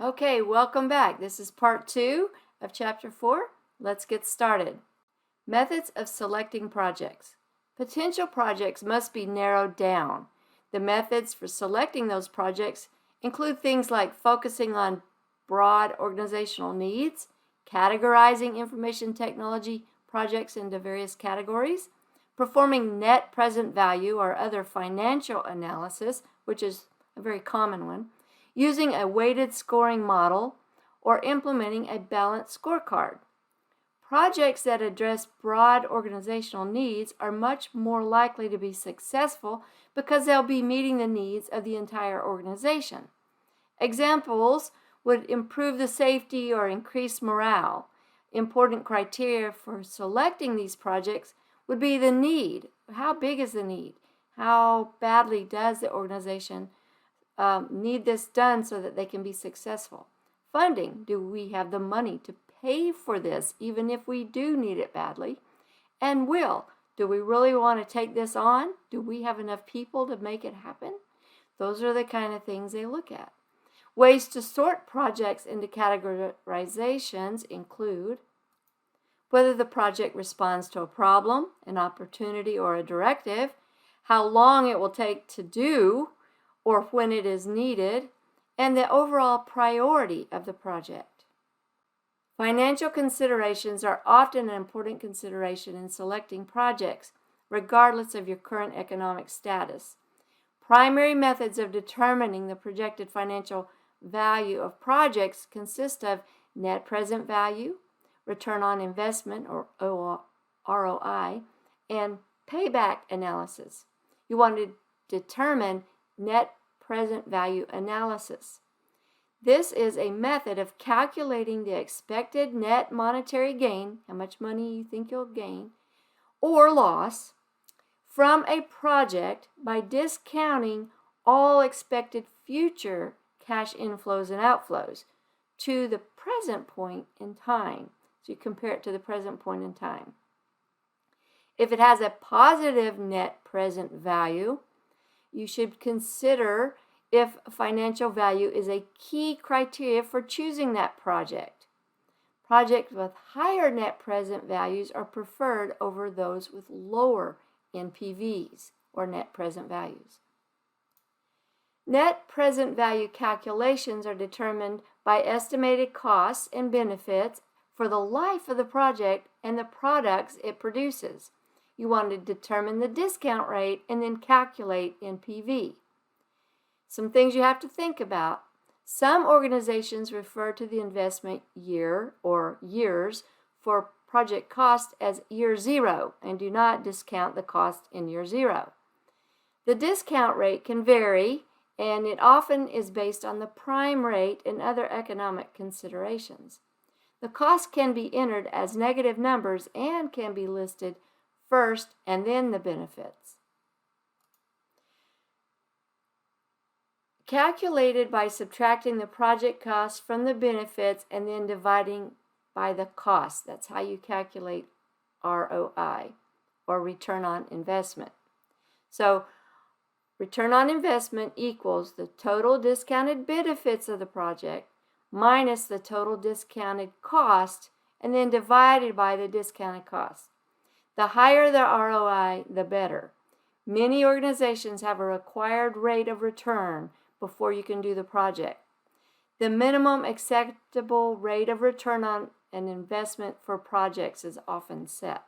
Okay, welcome back. This is part 2 of chapter 4. Let's get started. Methods of selecting projects. Potential projects must be narrowed down. The methods for selecting those projects include things like focusing on broad organizational needs, categorizing information technology projects into various categories, performing net present value or other financial analysis, which is a very common one, using a weighted scoring model, or implementing a balanced scorecard. Projects that address broad organizational needs are much more likely to be successful because they'll be meeting the needs of the entire organization. Examples would improve the safety or increase morale. Important criteria for selecting these projects would be the need. How big is the need? How badly does the organization need this done so that they can be successful? Funding. Do we have the money to pay for this even if we do need it badly? And will. Do we really want to take this on? Do we have enough people to make it happen? Those are the kind of things they look at. Ways to sort projects into categorizations include whether the project responds to a problem, an opportunity, or a directive, how long it will take to do, or when it is needed, and the overall priority of the project. Financial considerations are often an important consideration in selecting projects, regardless of your current economic status. Primary methods of determining the projected financial value of projects consist of net present value, return on investment, or ROI, and payback analysis. You want to determine net present value analysis. This is a method of calculating the expected net monetary gain, how much money you think you'll gain, or loss, from a project by discounting all expected future cash inflows and outflows to the present point in time. So you compare it to the present point in time. If it has a positive net present value, you should consider if financial value is a key criteria for choosing that project. Projects with higher net present values are preferred over those with lower NPVs, or net present values. Net present value calculations are determined by estimated costs and benefits for the life of the project and the products it produces. You want to determine the discount rate and then calculate NPV. Some things you have to think about. Some organizations refer to the investment year or years for project cost as year zero and do not discount the cost in year zero. The discount rate can vary, and it often is based on the prime rate and other economic considerations. The cost can be entered as negative numbers and can be listed first and then the benefits. Calculated by subtracting the project cost from the benefits and then dividing by the cost. That's how you calculate ROI, or return on investment. So return on investment equals the total discounted benefits of the project minus the total discounted cost and then divided by the discounted cost. The higher the ROI, the better. Many organizations have a required rate of return before you can do the project. The minimum acceptable rate of return on an investment for projects is often set.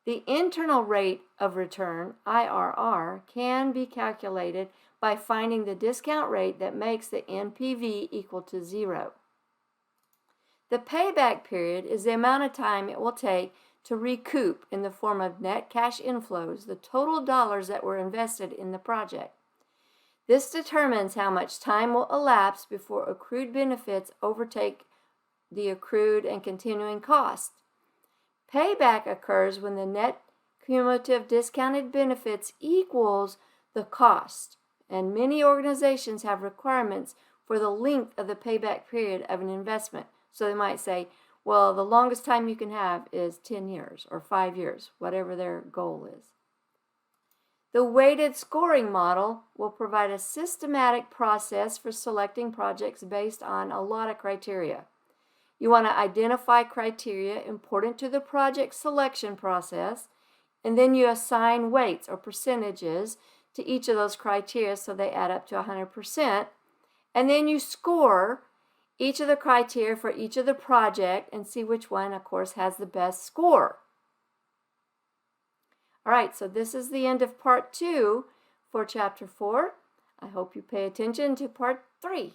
The internal rate of return, IRR, can be calculated by finding the discount rate that makes the NPV equal to 0. The payback period is the amount of time it will take to recoup, in the form of net cash inflows, the total dollars that were invested in the project. This determines how much time will elapse before accrued benefits overtake the accrued and continuing costs. Payback occurs when the net cumulative discounted benefits equals the cost, and many organizations have requirements for the length of the payback period of an investment. So they might say, well, the longest time you can have is 10 years or 5 years, whatever their goal is. The weighted scoring model will provide a systematic process for selecting projects based on a lot of criteria. You want to identify criteria important to the project selection process, and then you assign weights or percentages to each of those criteria so they add up to 100%. And then you score each of the criteria for each of the project and see which one, of course, has the best score. All right, so this is the end of part 2 for chapter 4. I hope you pay attention to part 3.